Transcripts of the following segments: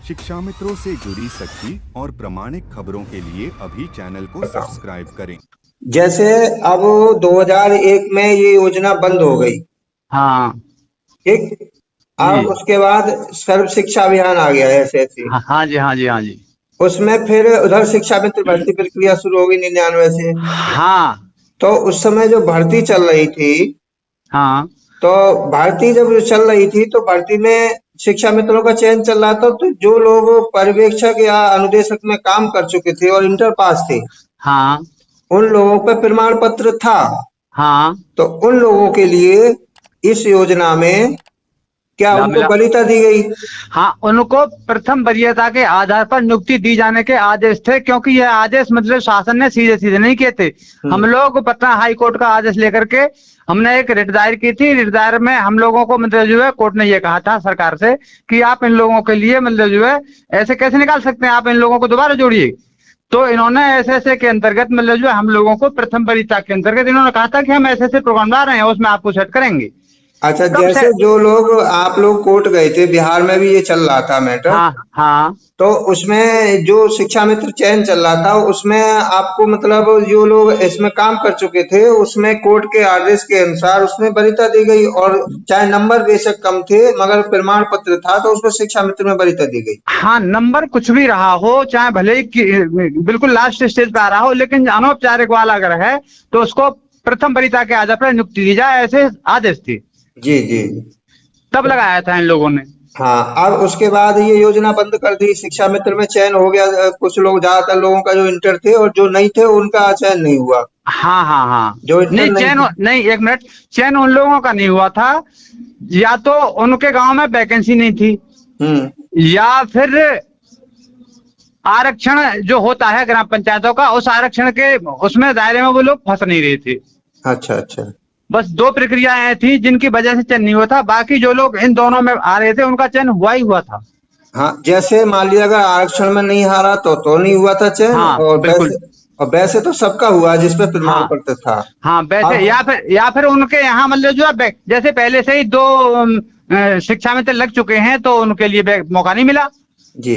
शिक्षा मित्रों से जुड़ी सच्ची और प्रामाणिक खबरों के लिए अभी चैनल को सब्सक्राइब करें। जैसे अब 2001 में ये योजना बंद हो गई। हाँ ठीक। अब जी। उसके बाद सर्व शिक्षा अभियान आ गया है एसएससी। हाँ जी, हाँ जी, हाँ जी। उसमें फिर उधर शिक्षा मित्र भर्ती प्रक्रिया शुरू हो गई 99 से। हाँ तो उस समय जो भर्ती चल रही थी, हाँ तो भर्ती जब चल रही थी तो भर्ती में शिक्षा मित्रों का चयन चल रहा था। तो जो लोग पर्यवेक्षक या अनुदेशक में काम कर चुके थे और इंटर पास थे, हाँ उन लोगों पर प्रमाण पत्र था। हाँ तो उन लोगों के लिए इस योजना में क्या लाभ उनको मिला। वरीयता दी गई? हाँ, उनको प्रथम वरीयता के आधार पर नियुक्ति दी जाने के आदेश थे, क्योंकि यह आदेश मतलब शासन ने सीधे सीधे नहीं किए थे। हम लोग पटना हाई कोर्ट का आदेश लेकर के हमने एक रिट दायर की थी। रिट दायर में हम लोगों को मतलब जो है कोर्ट ने ये कहा था सरकार से कि आप इन लोगों के लिए मतलब जो है ऐसे कैसे निकाल सकते हैं, आप इन लोगों को दोबारा जोड़िए। तो इन्होंने ऐसे के अंतर्गत मतलब जो है हम लोगों को प्रथम वरीयता के अंतर्गत इन्होंने कहा था कि हम ऐसे प्रोग्राम ला रहे हैं, उसमें आपको सेट करेंगे। अच्छा, कब से? जैसे जो लोग आप लोग कोर्ट गए थे, बिहार में भी ये चल रहा था मैटर। हाँ हाँ तो उसमें जो शिक्षा मित्र चयन चल रहा था, उसमें आपको मतलब जो लोग इसमें काम कर चुके थे, उसमें कोर्ट के आदेश के अनुसार उसमें वरीयता दी गई। और चाहे नंबर बेशक कम थे, मगर प्रमाण पत्र था तो उसको शिक्षा मित्र में वरीयता दी गई। हाँ, नंबर कुछ भी रहा हो, चाहे भले ही बिल्कुल लास्ट स्टेज पे आ रहा हो, लेकिन अनौपचारिक वाला अगर है तो उसको प्रथम वरीयता के आधार पर नियुक्ति दी जाए, ऐसे आदेश थे। जी जी। तब लगाया था इन लोगों ने। हाँ, अब उसके बाद ये योजना बंद कर दी। शिक्षा मित्र में चयन हो गया। कुछ लोग, ज्यादातर लोगों का जो इंटर थे और जो नहीं थे उनका चयन नहीं हुआ। हाँ हाँ हाँ जो इंटर नहीं, नहीं चयन थे। नहीं, एक मिनट, चयन उन लोगों का नहीं हुआ था, या तो उनके गांव में वैकेंसी नहीं थी, या फिर आरक्षण जो होता है ग्राम पंचायतों का, उस आरक्षण के उसमें दायरे में वो लोग फंस नहीं रहे थे। अच्छा अच्छा। बस दो प्रक्रियाएं थी जिनकी वजह से चयन नहीं हुआ था। बाकी जो लोग इन दोनों में आ रहे थे उनका चयन हुआ ही हुआ था। हाँ, जैसे मान लिया अगर आरक्षण में नहीं हारा तो नहीं हुआ था चयन। हाँ और बिल्कुल। वैसे तो सबका हुआ जिसपे प्रमाण हाँ पत्र था। हाँ, वैसे अब या फिर उनके यहाँ मतलब जो है जैसे पहले से ही दो शिक्षा मित्र लग चुके हैं तो उनके लिए मौका नहीं मिला। जी,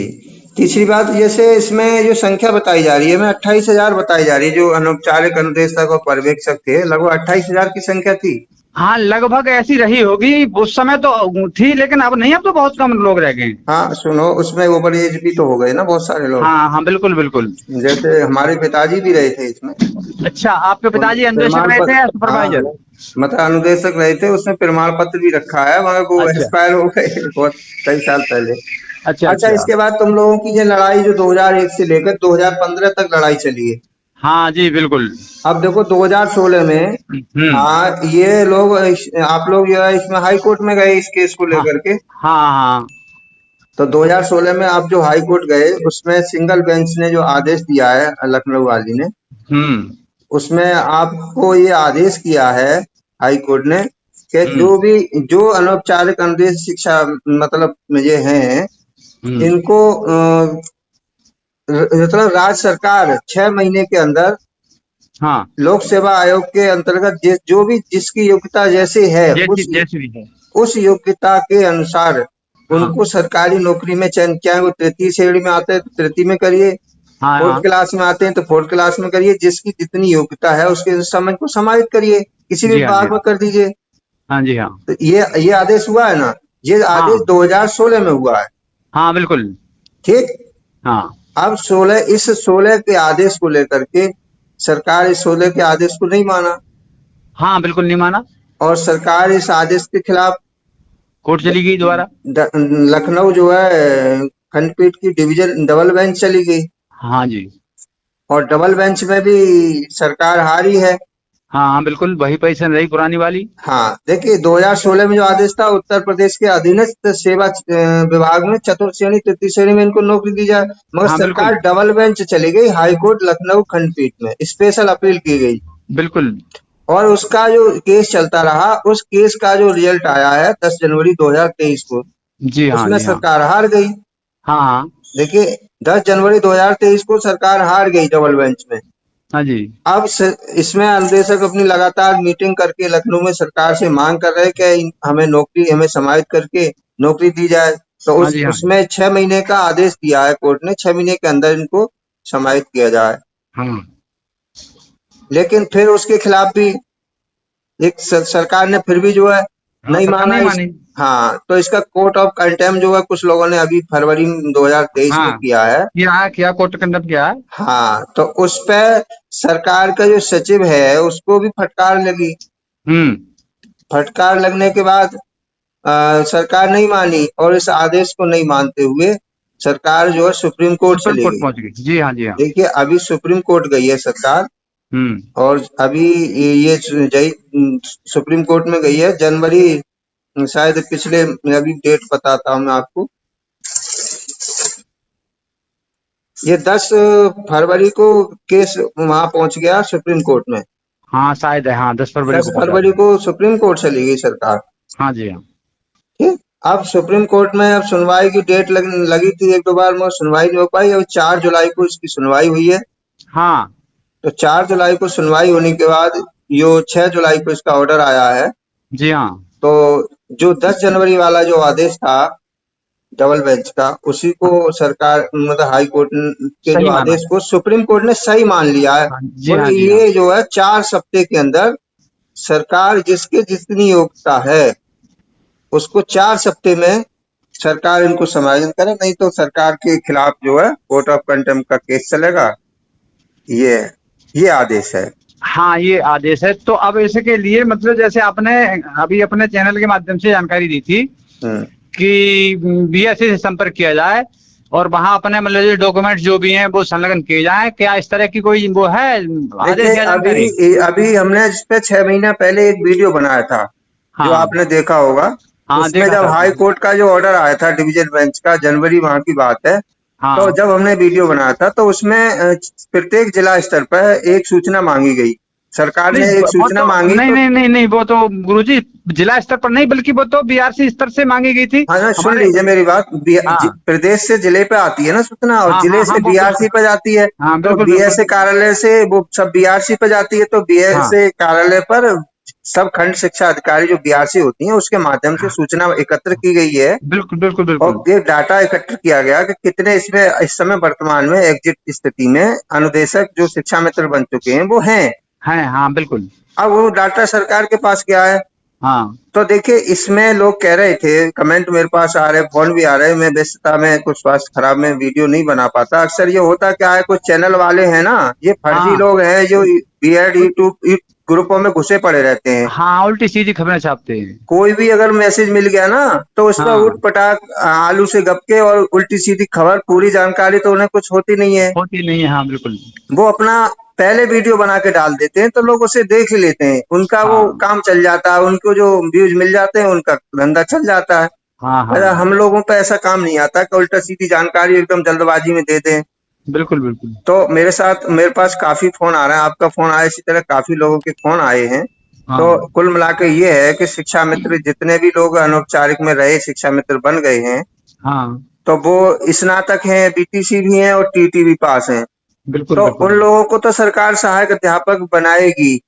तीसरी बात, जैसे इसमें जो संख्या बताई जा रही है, मैं 28,000 बताई जा रही है। जो अनौपचारिक अनुदेशक और पर्यवेक्षक थे, लगभग 28,000 की संख्या थी। हाँ, लगभग ऐसी रही होगी। उस समय तो थी, लेकिन अब नहीं, अब तो बहुत कम लोग रह गए। हाँ सुनो, उसमें ओवर एज भी तो हो गए ना बहुत सारे लोग। हाँ हाँ बिल्कुल बिल्कुल। जैसे हमारे पिताजी भी रहे थे इसमें। अच्छा, आपके पिताजी अनुदेशक प्रमाण रहे थे या पत्र, हाँ, सुपरवाइजर? मतलब अनुदेशक रहे थे। उसमें प्रमाण पत्र भी रखा है, मगर वो अच्छा एक्सपायर हो गए बहुत कई साल पहले। अच्छा अच्छा, अच्छा। इसके बाद तुम लोगों की ये लड़ाई जो 2001 से लेकर 2015 तक लड़ाई चली है। हाँ जी बिल्कुल। अब देखो 2016 में ये लोग आप लोग जो है इसमें हाई कोर्ट में गए इस केस को हाँ लेकर के। हाँ हाँ। तो 2016 में आप जो हाई कोर्ट गए, उसमें सिंगल बेंच ने जो आदेश दिया है, लखनऊ वाली ने, हम्म उसमें आपको ये आदेश किया है हाई कोर्ट ने कि हम्म जो अनौपचारिक अनुदेश शिक्षा मतलब ये हैं, हम्म। इनको मतलब राज्य सरकार 6 महीने के अंदर हाँ, लोक सेवा आयोग के अंतर्गत जो भी जिसकी योग्यता जैसे है, जैसी जैसी भी है। उस योग्यता के अनुसार हाँ उनको सरकारी नौकरी में चयन किया है। वो तृतीय श्रेणी में आते हैं तो तृतीय में करिए, हाँ फोर्थ हाँ क्लास में आते हैं तो फोर्थ क्लास में करिए। जिसकी जितनी योग्यता है उसके समय को समाहित करिए, किसी भी जी, हाँ जी, विभाग में कर दीजिए। हाँ जी, हाँ तो ये आदेश हुआ है ना। ये आदेश हाँ 2016 में हुआ है। हाँ बिल्कुल। ठीक। हाँ अब 16 के आदेश को लेकर के सरकार इस 16 के आदेश को नहीं माना, हाँ बिल्कुल नहीं माना। और सरकार इस आदेश के खिलाफ कोर्ट चली गई दोबारा। लखनऊ जो है खंडपीठ की डिवीजन डबल बेंच चली गई। हाँ जी। और डबल बेंच में भी सरकार हारी है। हाँ हाँ बिल्कुल, वही पोजीशन रही पुरानी वाली। हाँ, देखिए 2016 में जो आदेश था, उत्तर प्रदेश के अधीनस्थ सेवा विभाग में चतुर्थ श्रेणी तृतीय श्रेणी में इनको नौकरी दी जाए, मगर हाँ सरकार बिल्कुल डबल बेंच चली गई। हाई कोर्ट लखनऊ खंडपीठ में स्पेशल अपील की गई, बिल्कुल। और उसका जो केस चलता रहा, उस केस का जो रिजल्ट आया है 10 जनवरी 2023 को, जी हाँ उसमें जी, हाँ सरकार हार गई। हाँ हाँ देखिए 10 जनवरी 2023 को सरकार हार गई डबल बेंच में। हाँ जी। अब इसमें अनुदेशक अपनी लगातार मीटिंग करके लखनऊ में सरकार से मांग कर रहे हैं कि हमें समाहित करके नौकरी दी जाए। तो हाँ जी, हाँ उसमें 6 महीने का आदेश दिया है कोर्ट ने, 6 महीने के अंदर इनको समाहित किया जाए। हाँ। लेकिन फिर उसके खिलाफ भी एक सरकार ने फिर भी जो है हाँ, नहीं सरकार माना नहीं मानी। हाँ, तो इसका कोर्ट ऑफ कंटेम्प्ट जो है कुछ लोगों ने अभी फरवरी 2023 में हाँ, किया है। किया कोर्ट कंडक्ट किया है। हाँ, तो उस पे सरकार का जो सचिव है उसको भी फटकार लगी। हम्म। फटकार लगने के बाद सरकार नहीं मानी और इस आदेश को नहीं मानते हुए सरकार जो है सुप्रीम कोर्ट सुप्रीम चली कोर्ट गई। पहुंच गई। जी हाँ, जी हाँ। देखिए अभी सुप्रीम कोर्ट गई है सरकार, हम्म। और अभी ये सुप्रीम कोर्ट में गई है जनवरी, शायद पिछले, अभी डेट बताता हूँ मैं आपको। ये 10 फरवरी को केस वहां पहुंच गया सुप्रीम कोर्ट में। हाँ शायद है, हाँ 10 फरवरी 10 को पहुंचा फरवरी था। को सुप्रीम कोर्ट चली गई सरकार। हाँ जी, हाँ। ठीक, अब सुप्रीम कोर्ट में अब सुनवाई की डेट लगी थी एक दो बार, मगर सुनवाई नहीं हो पाई। अब 4 जुलाई को इसकी सुनवाई हुई है। हाँ तो 4 जुलाई को सुनवाई होने के बाद यो 6 जुलाई को इसका ऑर्डर आया है। जी हाँ। तो जो 10 जनवरी वाला जो आदेश था डबल बेंच का, उसी को सरकार मतलब हाई कोर्ट के जो सही माना। आदेश को सुप्रीम कोर्ट ने सही मान लिया है। हाँ जी, और हाँ जी, हाँ। ये जो है 4 सप्ताह के अंदर सरकार जिसके जितनी योग्यता है उसको 4 सप्ताह में सरकार इनको समायोजन करे, नहीं तो सरकार के खिलाफ जो है कोर्ट ऑफ कंटेम्प्ट का केस चलेगा। ये आदेश है। हाँ ये आदेश है। तो अब इसके लिए मतलब जैसे आपने अभी अपने चैनल के माध्यम से जानकारी दी थी हम्म। कि बीएससी से संपर्क किया जाए और वहां अपने मतलब जो डॉक्यूमेंट जो भी हैं वो संलग्न किए जाए, क्या इस तरह की कोई वो है आदेश देखिए या जानकारी? अभी हमने इस पे 6 महीना पहले एक वीडियो बनाया था जो हाँ आपने देखा होगा। हाँ, उसमें देखा जब था। हाई कोर्ट का जो ऑर्डर आया था डिवीजन बेंच का, जनवरी वहां की बात है, हाँ तो जब हमने वीडियो बनाया था तो उसमें प्रत्येक जिला स्तर पर एक सूचना मांगी गई। सरकार नहीं ने एक वो सूचना तो मांगी नहीं तो नहीं नहीं नहीं, वो तो गुरुजी जिला स्तर पर नहीं बल्कि वो तो बीआरसी स्तर से मांगी गई थी हाँ ना, सुन हमारे। लीजिए मेरी बात। हाँ प्रदेश से जिले पे आती है ना सूचना, और हाँ जिले हाँ, से वो बीआरसी बिल्कुल। पे जाती है। हाँ तो बिल्कुल बिल्कुल। बीएसए कार्यालय से वो सब बीआरसी पे जाती है, तो हाँ बीएसए कार्यालय पर सब खंड शिक्षा अधिकारी जो बीआरसी होती हैं उसके माध्यम से सूचना एकत्र की गई है। बिल्कुल बिल्कुल बिल्कुल। और ये डाटा एकत्र किया गया कि कितने इसमें इस समय वर्तमान में एग्जिट स्थिति में अनुदेशक जो शिक्षा मित्र बन चुके हैं वो हैं। है हाँ बिल्कुल। अब वो डाटा सरकार के पास गया है। हाँ तो देखिए इसमें लोग कह रहे थे, कमेंट मेरे पास आ रहे, फोन भी आ रहे, मैं व्यस्तता में कुछ स्वास्थ्य खराब में वीडियो नहीं बना पाता। अक्सर ये होता क्या है, कुछ चैनल वाले हैं ना, ये फर्जी हाँ लोग हैं जो बीएड यूट्यूब ग्रुपों में घुसे पड़े रहते हैं। हाँ, उल्टी सीधी खबरें छापते हैं। कोई भी अगर मैसेज मिल गया ना तो उस पर हाँ उठ पटाक आलू से गपके और उल्टी सीधी खबर, पूरी जानकारी तो उन्हें कुछ होती नहीं है। होती नहीं है। हाँ बिल्कुल। वो अपना पहले वीडियो बना के डाल देते हैं तो लोग उसे देख ही लेते हैं, उनका वो हाँ काम चल जाता है, उनको जो व्यूज मिल जाते हैं उनका धंधा चल जाता है। हाँ हाँ, हम लोगों पे ऐसा काम नहीं आता कि उल्टा सीधी जानकारी एकदम जल्दबाजी में दे दें। बिल्कुल बिल्कुल। तो मेरे पास काफी फोन आ रहे हैं, आपका फोन आया, इसी तरह काफी लोगों के फोन आए हैं। तो हाँ कुल मिला के ये है कि शिक्षा मित्र जितने भी लोग अनौपचारिक में रहे शिक्षा मित्र बन गए हैं, हाँ तो वो स्नातक हैं, बीटीसी भी हैं और टीटी भी पास हैं। बिल्कुल तो बिल्कुल। उन लोगों को तो सरकार सहायक अध्यापक बनाएगी। ऐसी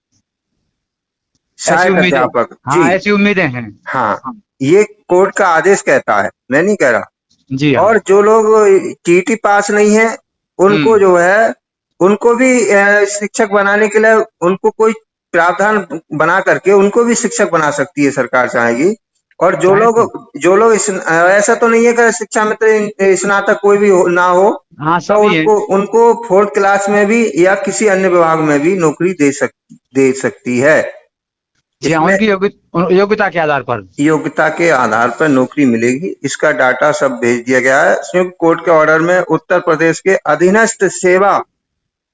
सहायक उम्मीदें। अध्यापक हाँ जी, ऐसी उम्मीदें हैं। हाँ, हाँ, ये कोर्ट का आदेश कहता है, मैं नहीं कह रहा। जी हाँ। और जो लोग टीटी पास नहीं है उनको जो है, उनको भी शिक्षक बनाने के लिए उनको कोई प्रावधान बना करके उनको भी शिक्षक बना सकती है सरकार, चाहेगी। और जो लोग ऐसा तो नहीं है कि शिक्षा मित्र स्नातक कोई भी ना हो, हाँ तो सभी है। उनको 4th क्लास में भी या किसी अन्य विभाग में भी नौकरी दे सकती है। जी हाँ, इसमें उनकी योग्यता के आधार पर। योग्यता के आधार पर नौकरी मिलेगी। इसका डाटा सब भेज दिया गया है। संयुक्त कोर्ट के ऑर्डर में उत्तर प्रदेश के अधीनस्थ सेवा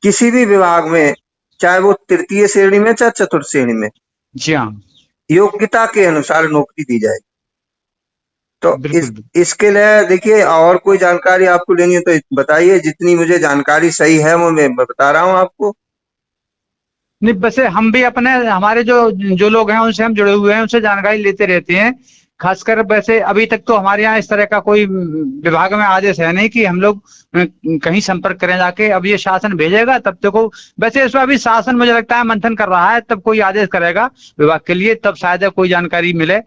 किसी भी विभाग में, चाहे वो तृतीय श्रेणी में चाहे चतुर्थ श्रेणी में, जी हाँ योग्यता के अनुसार नौकरी दी जाएगी। तो बिल्कुल। इसके लिए देखिए, और कोई जानकारी आपको लेनी है तो बताइए, जितनी मुझे जानकारी सही है वो मैं बता रहा हूँ आपको। नहीं वैसे हम भी अपने हमारे जो लोग हैं उनसे हम जुड़े हुए हैं, उनसे जानकारी लेते रहते हैं। खासकर वैसे अभी तक तो हमारे यहाँ इस तरह का कोई विभाग में आदेश है नहीं कि हम लोग कहीं संपर्क करें जाके। अब ये शासन भेजेगा तब देखो, वैसे इसमें अभी शासन मुझे लगता है मंथन कर रहा है, तब कोई आदेश करेगा विभाग के लिए, तब शायद कोई जानकारी मिले।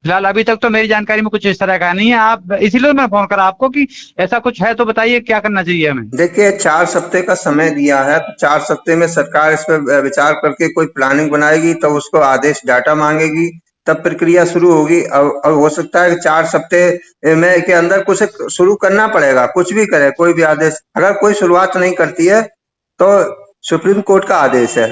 फिलहाल अभी तक तो मेरी जानकारी में कुछ इस तरह का नहीं है। आप इसीलिए मैं फोन करा आपको कि ऐसा कुछ है तो बताइए क्या करना चाहिए हमें। देखिए 4 हफ्ते का समय दिया है, 4 हफ्ते में सरकार इस पर विचार करके कोई प्लानिंग बनाएगी, तब उसको आदेश डाटा मांगेगी, तब प्रक्रिया शुरू होगी। और हो सकता है कि 4 हफ्ते में के अंदर कुछ शुरू करना पड़ेगा, कुछ भी करे कोई भी आदेश। अगर कोई शुरुआत नहीं करती है तो सुप्रीम कोर्ट का आदेश है,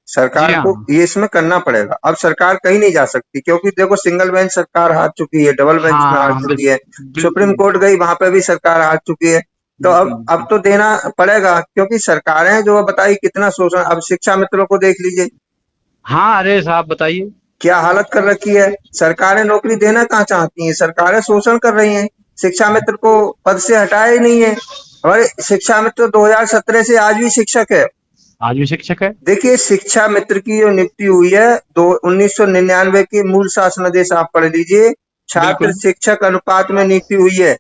सरकार जी हाँ। को ये इसमें करना पड़ेगा। अब सरकार कहीं नहीं जा सकती, क्योंकि देखो सिंगल बेंच सरकार हार चुकी है, डबल बेंच में हार हाँ चुकी है, बिल्कुल सुप्रीम कोर्ट गई, वहां पे भी सरकार हार चुकी है। तो अब तो देना पड़ेगा, क्योंकि सरकारें जो बताई कितना शोषण। अब शिक्षा मित्रों को देख लीजिए, हाँ। अरे साहब बताइए। क्या हालत कर रखी है। सरकारें नौकरी देना कहाँ चाहती हैं, सरकारें शोषण कर रही हैं। शिक्षा मित्र को पद से हटाया ही नहीं है। और शिक्षा मित्र 2017 से आज भी शिक्षक है। आज भी शिक्षक है। देखिए शिक्षा मित्र की जो नियुक्ति हुई है 1999 के मूल शासनादेश आप पढ़ लीजिए, छात्र बिल्कुल। शिक्षक अनुपात में नियुक्ति हुई है।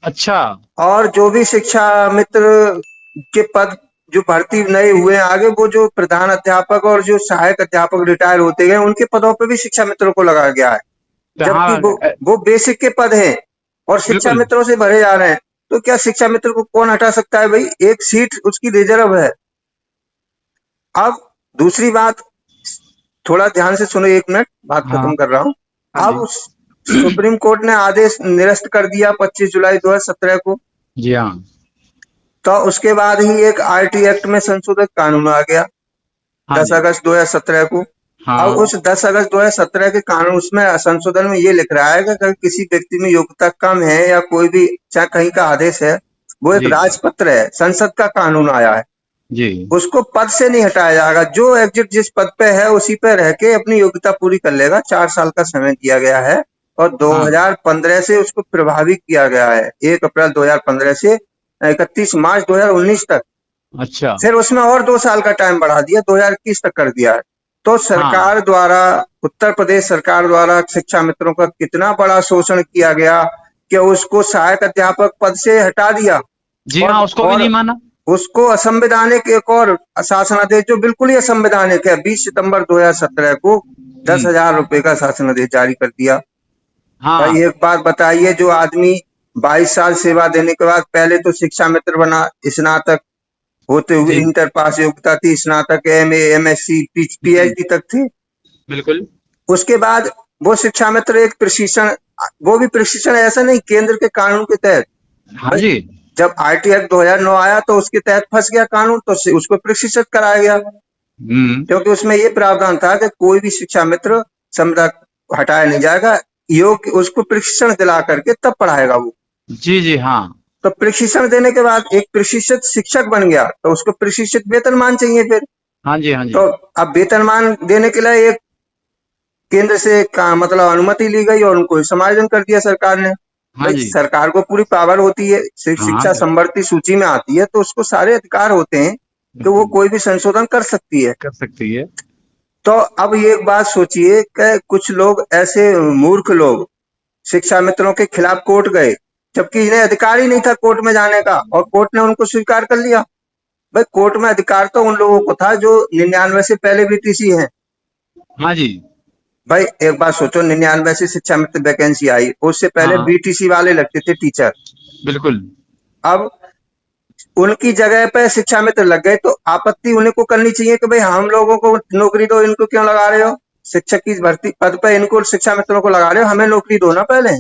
अच्छा। और जो भी शिक्षा मित्र के पद जो भर्ती नए हुए हैं आगे, वो जो प्रधान अध्यापक और जो सहायक अध्यापक रिटायर होते गए, उनके पदों पे भी शिक्षा मित्रों को लगाया गया है। जबकि हाँ वो बेसिक के पद हैं और शिक्षा बिल्कुल। मित्रों से भरे जा रहे हैं। तो क्या शिक्षा मित्र को कौन हटा सकता है भाई, एक सीट उसकी रिजर्व है। अब दूसरी बात, थोड़ा ध्यान से सुनो, 1 मिनट बात हाँ खत्म कर रहा हूँ। हाँ अब जी। सुप्रीम कोर्ट ने आदेश निरस्त कर दिया 25 जुलाई 2017 को। जी हाँ। तो उसके बाद ही एक आरटी एक्ट में संशोधित कानून आ गया हाँ 10 जी। अगस्त 2017 को। हाँ अब उस 10 अगस्त 2017 के कानून उसमें संशोधन में ये लिख रहा है कि अगर किसी व्यक्ति में योग्यता कम है या कोई भी चाहे कहीं का आदेश है, वो एक जी राजपत्र है, संसद का कानून आया है, जी। उसको पद से नहीं हटाया जाएगा। जो एग्जिट जिस पद पे है उसी पे रह के अपनी योग्यता पूरी कर लेगा। 4 साल का समय दिया गया है और 2015 से उसको प्रभावी किया गया है, 1 अप्रैल 2015 से 31 मार्च 2019 तक। अच्छा। फिर उसमें और 2 साल का टाइम बढ़ा दिया, 2021 तक कर दिया है। तो सरकार द्वारा, उत्तर प्रदेश सरकार द्वारा शिक्षा मित्रों का कितना बड़ा शोषण किया गया कि उसको सहायक अध्यापक पद से हटा दिया। जी हाँ, उसको भी नहीं माना। उसको असंवैधानिक एक और शासनादेश, जो बिल्कुल ही असंवैधानिक है, 20 सितंबर 2017 को 10,000 रुपए का शासनादेश जारी कर दिया। हाँ भाई एक बात बताइए, जो आदमी 22 साल सेवा देने के बाद पहले तो शिक्षा मित्र बना, स्नातक होते हुए जी इंटर पास योग्यता थी, स्नातक एमए एमएससी पीएचडी तक थे। बिल्कुल। उसके बाद वो शिक्षा मित्र एक प्रशिक्षण, वो भी प्रशिक्षण ऐसा नहीं, केंद्र के कानून के तहत। हाँ जी। जब आरटी एक्ट 2009 आया तो उसके तहत फंस गया कानून, तो उसको प्रशिक्षित कराया गया, क्योंकि उसमें ये प्रावधान था कि कोई भी शिक्षा मित्र समुदाय हटाया नहीं जाएगा, योग उसको प्रशिक्षण दिला करके तब पढ़ाएगा वो। जी जी हाँ। तो प्रशिक्षण देने के बाद एक प्रशिक्षित शिक्षक बन गया तो उसको प्रशिक्षित वेतनमान चाहिए फिर। हाँ जी। हाँ जी। तो अब वेतनमान देने के लिए एक केंद्र से मतलब अनुमति ली गई और उनको समायोजन कर दिया सरकार ने। हाँ भाई जी। सरकार को पूरी पावर होती है, शिक्षा हाँ संवर्ती सूची में आती है तो उसको सारे अधिकार होते हैं कि वो कोई भी संशोधन कर सकती है। कर सकती है। तो अब ये एक बात सोचिए कि कुछ लोग ऐसे मूर्ख लोग शिक्षा मित्रों के खिलाफ कोर्ट गए, जबकि इन्हें अधिकार ही नहीं था कोर्ट में जाने का, और कोर्ट ने उनको स्वीकार कर लिया। भाई कोर्ट में अधिकार तो उन लोगों को था जो 99 से पहले बीटीसी हैं। हाँ जी। भाई एक बात सोचो, 99 से शिक्षा मित्र वैकेंसी आई, उससे पहले हाँ बीटीसी वाले लगते थे टीचर। बिल्कुल। अब उनकी जगह पे शिक्षा मित्र लग गए, तो आपत्ति उन्हीं को करनी चाहिए कि भाई हम लोगों को नौकरी दो, इनको क्यों लगा रहे हो, शिक्षक की भर्ती पद पे इनको शिक्षा मित्रों को लगा रहे हो, हमें नौकरी दो ना पहले।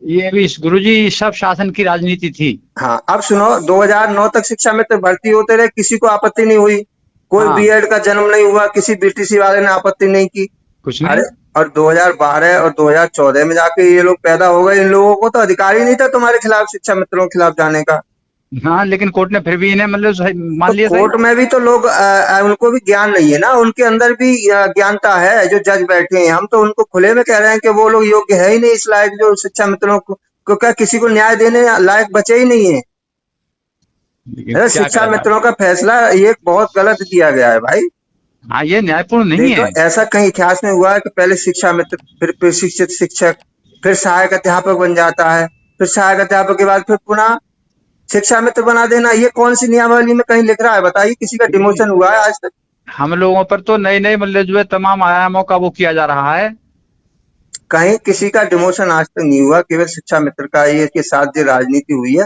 ये भी गुरुजी सब शासन की राजनीति थी। हाँ अब सुनो, 2009 तक शिक्षा मित्र भर्ती होते रहे, किसी को आपत्ति नहीं हुई, कोई बीएड का जन्म नहीं हुआ, किसी बीटीसी वाले ने आपत्ति नहीं की। कुछ नहीं। अरे और 2012 और 2014 में जाके ये लोग पैदा हो गए, इन लोगों को तो अधिकार ही नहीं था तुम्हारे खिलाफ, शिक्षा मित्रों के खिलाफ जाने का। हाँ लेकिन कोर्ट ने फिर भी इन्हें मतलब मान लिया। कोर्ट में भी तो लोग उनको भी ज्ञान नहीं है ना, उनके अंदर भी ज्ञानता है, जो जज बैठे हैं। हम तो उनको खुले में कह रहे हैं कि वो लोग योग्य है ही नहीं इस लायक, जो शिक्षा मित्रों को क्या किसी को न्याय देने लायक बचे ही नहीं है। शिक्षा मित्रों का फैसला ये बहुत गलत दिया गया है भाई। हाँ ये न्यायपूर्ण नहीं है। ऐसा कहीं इतिहास में हुआ है कि पहले शिक्षा मित्र, फिर प्रशिक्षित शिक्षक, फिर सहायक अध्यापक बन जाता है, फिर सहायक अध्यापक के बाद फिर पुनः शिक्षा मित्र बना देना। ये कौन सी नियमावली में कहीं लिख रहा है बताइए, किसी का डिमोशन हुआ है आज तक? हम लोगों पर तो नए नए मतलब जो है तमाम आयामों का वो किया जा रहा है। कहीं किसी का डिमोशन आज तक नहीं हुआ, केवल शिक्षा मित्र का ये के साथ जो राजनीति हुई है,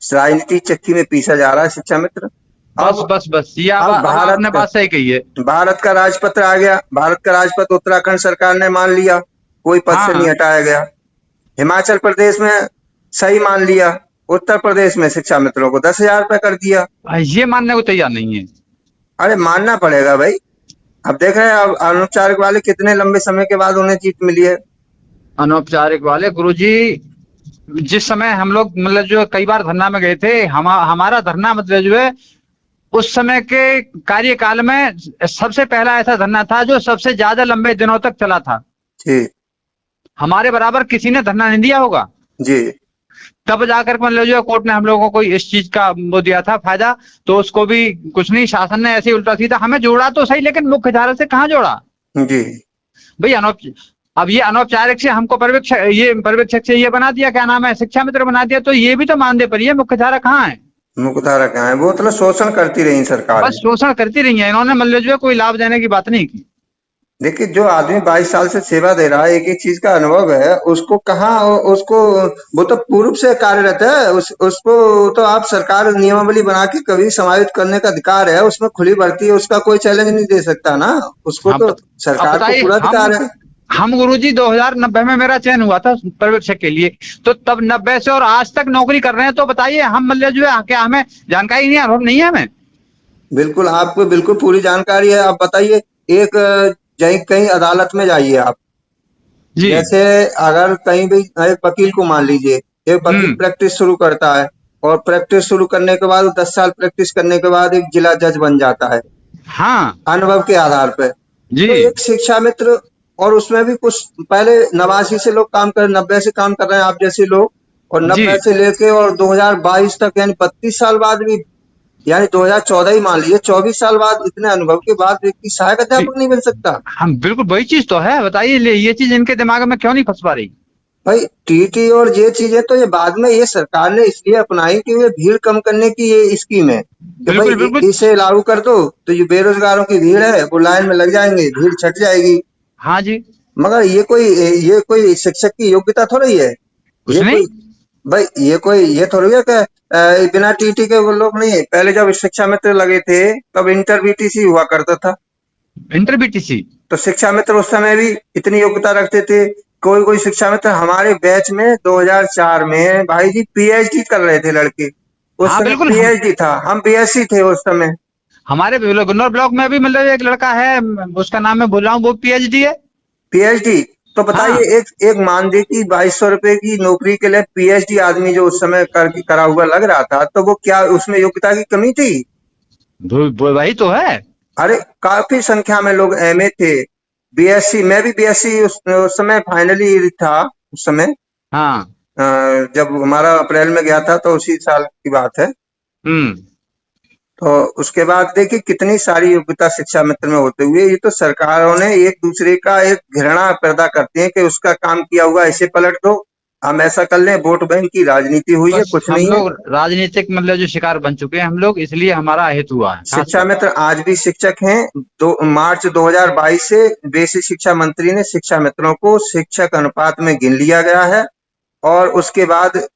राजनीति चक्की में पीसा जा रहा है शिक्षा मित्र। बस बस बस ये अब अब आपने बात सही कही है। भारत का राजपत्र आ गया, भारत का राजपत्र उत्तराखंड सरकार ने मान लिया, कोई पद से नहीं हटाया गया। हिमाचल प्रदेश में सही मान लिया, उत्तर प्रदेश में शिक्षा मित्रों को 10,000 रुपए कर दिया। ये मानने को तैयार नहीं है। अरे मानना पड़ेगा भाई। अब देख रहे हैं अब अनौपचारिक वाले कितने लंबे समय के बाद उन्हें जीत मिली है। अनौपचारिक वाले गुरुजी, जिस समय हम लोग मतलब जो कई बार धरना में गए थे, हमारा धरना मतलब जो है उस समय के कार्यकाल में सबसे पहला ऐसा धरना था जो सबसे ज्यादा लंबे दिनों तक चला था जी। हमारे बराबर किसी ने धरना नहीं दिया होगा जी। तब जाकर मतलब जो कोर्ट ने हम लोगों को इस चीज का वो दिया था फायदा, तो उसको भी कुछ नहीं, शासन ने ऐसे ही उल्टा सीधा हमें जोड़ा तो सही, लेकिन मुख्य धारा से कहाँ जोड़ा जी भाई। अब ये अनौपचारिक से हमको पर्यवेक्षक से ये बना दिया, क्या नाम है, शिक्षा मित्र बना दिया, तो ये भी तो मानदे पर है। मुख्य धारा कहाँ है? मुख्य धारा कहाँ है? वो मतलब शोषण करती रही सरकार, बस शोषण करती रही है इन्होंने, मतलब जो है कोई लाभ देने की बात नहीं की। देखिए जो आदमी 22 साल से सेवा दे रहा है, एक एक चीज का अनुभव है, उसको कहाँ उसको वो तो पूर्व से कार्यरत है, उसको तो आप सरकार नियमावली बना के कभी समायोजित करने का अधिकार है, उसमें खुली भर्ती है, उसका कोई चैलेंज नहीं दे सकता ना, उसको तो सरकार को पूरा अधिकार है। हम गुरुजी 2090 में मेरा चयन हुआ था पर्यवेक्षक के लिए, तो तब 90 से और आज तक नौकरी कर रहे हैं, तो बताइए हम मतलब जो है क्या हमें जानकारी नहीं है, अनुभव नहीं है हमें? बिल्कुल आपको बिल्कुल पूरी जानकारी है। आप बताइए, एक कहीं अदालत में जाइए आप, जैसे अगर कहीं भी एक वकील को मान लीजिए, एक वकील प्रैक्टिस शुरू करता है और प्रैक्टिस शुरू करने के बाद 10 साल प्रैक्टिस करने के बाद एक जिला जज बन जाता है, हाँ, अनुभव के आधार पर। तो एक शिक्षा मित्र, और उसमें भी कुछ पहले 89 से लोग काम कर 90 से काम कर रहे हैं आप जैसे लोग, और 90 से लेके और 2022 तक यानी 32 साल बाद भी, यानी 2014 ही मान लीजिए, 24 साल बाद इतने अनुभव के बाद व्यक्ति सहायक अध्यापक नहीं बन सकता। हम बिल्कुल वही चीज तो है, बताइए ये चीज इनके दिमाग में क्यों नहीं फंस पा रही भाई? टीटी और ये चीजें तो ये बाद में ये सरकार ने इसलिए अपनाई कि ये भीड़ कम करने की ये स्कीम है कि भाई इसे लागू कर दो तो ये बेरोजगारों की भीड़ है वो लाइन में लग जाएंगे, भीड़ छट जाएगी। हाँ जी, मगर ये कोई शिक्षक की योग्यता थोड़ी है, भाई ये थोड़ी है कि बिना टीटी के वो लोग नहीं है। पहले जब शिक्षा मित्र लगे थे तब इंटर बीटीसी हुआ करता था, इंटर बीटीसी, तो शिक्षा मित्र उस समय भी इतनी योग्यता रखते थे। कोई शिक्षा मित्र हमारे बैच में 2004 में भाई जी पीएचडी कर रहे थे लड़के, उस समय पीएचडी था, हम बीएससी थे उस समय। हमारे गुन्नौर ब्लॉक में भी मतलब एक लड़का है, उसका नाम मैं भूल रहा हूँ, वो पीएचडी है। पीएचडी तो बताइए, एक मानदेय की 2200 रुपए की नौकरी के लिए पीएचडी आदमी जो उस समय करा हुआ लग रहा था, तो वो क्या उसमें योग्यता की कमी थी? वही तो है। अरे काफी संख्या में लोग एमए थे, बीएससी, मैं भी बीएससी उस समय फाइनली था उस समय। हाँ, जब हमारा अप्रैल में गया था तो उसी साल की बात है। तो उसके बाद देखिए कितनी सारी योग्यता शिक्षा मित्र में होते हुए ये तो सरकारों ने एक दूसरे का एक घृणा पैदा करते हैं कि उसका काम किया हुआ इसे पलट दो, हम ऐसा कर लें। वोट बैंक की राजनीति हुई है, कुछ नहीं है। राजनीतिक मतलब जो शिकार बन चुके हैं हम लोग, इसलिए हमारा हेतु हुआ है। शिक्षा मित्र आज भी शिक्षक हैं। मार्च 2022 से बेसिक शिक्षा मंत्री ने शिक्षा मित्रों को शिक्षक अनुपात में गिन लिया गया है, और उसके बाद